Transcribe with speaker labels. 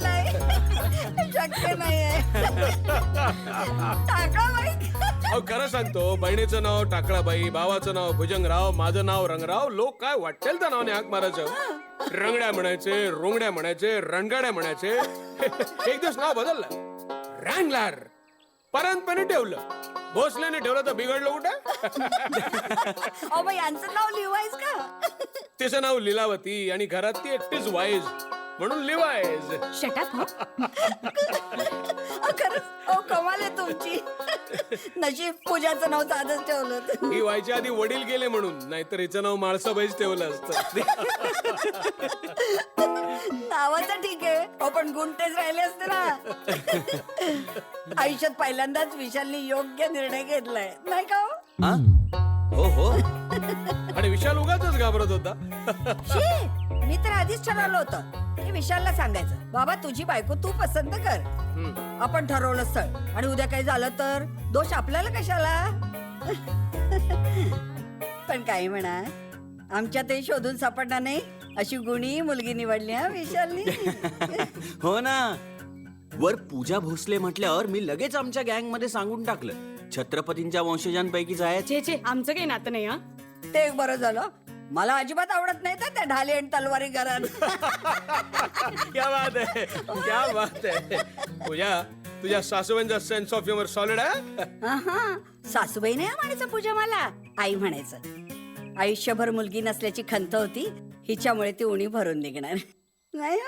Speaker 1: नाही शक्य नाहीये. टाकळाबाई.
Speaker 2: अहो खरं सांगतो, बहिणीचं नाव टाकळाबाई, भावाचं नाव भुजंगराव, माझं नाव रंगराव. लोक काय वाटेल त्या नावाने हाक मारायचं. रंगड्या म्हणायचे, रोंगड्या म्हणायचे, रणगाड्या म्हणायचे. एक दिवस नाव बदललं, रँगलर. परंतपणे ठेवलं. भोसलेने ठेवलं तर बिघडलं कुठं?
Speaker 1: अहो बाई, यांचं नाव लिवायच का?
Speaker 2: तिचं नाव लीलावती आणि घरात ती एकटीच वाईज, म्हणून लिवायज.
Speaker 3: शटअप.
Speaker 1: खरंच अहो कमाल आहे तुमची. नशीब पूजाचं नाव साधंच ठेवलं.
Speaker 2: ही व्हायच्या आधी वडील गेले म्हणून, नाहीतर हिचं नाव माळसाबाईच ठेवलं असतं.
Speaker 1: नावाचं ठीक आहे, अहो पण गुण तेच राहिले असते ना. आयुष्यात पहिल्यांदाच विशालने योग्य निर्णय घेतलाय, नाही का हो?
Speaker 4: हो हो.
Speaker 2: आणि विशाल उगाचच घाबरत होता.
Speaker 1: शी, मी तर आधीच ठरवलं होतं की विशालला सांगायचं, बाबा तुझी बायको तू पसंत कर. आपण ठरवलं स्थळ आणि उद्या काही झालं तर दोष आपल्याला कशाला. पण काही म्हणा, आमच्यातही शोधून सापडणार नाही अशी गुणी मुलगी निवडली हा विशालनी.
Speaker 4: हो ना. वर पूजा भोसले म्हटल्यावर मी लगेच आमच्या गँग मध्ये सांगून टाकलं, छत्रपतींच्या वंशजांपैकीच आहे.
Speaker 3: छे आमचं काही नातं नाही. हा,
Speaker 1: ते एक बरं झालं. मला अजिबात आवडत नाही तर त्या ढाले आणि तलवारी घरात.
Speaker 2: क्या बात आहे, क्या बात आहे. पूजा, तुझ्या सासूबाईंचा सेन्स ऑफ ह्युमर सॉलिड आहे.
Speaker 1: सासूबाई नाही म्हणायचं पूजा, मला आई म्हणायचं. आयुष्यभर मुलगी नसल्याची खंत होती, हिच्यामुळे ती उणी भरून निघणार नाही.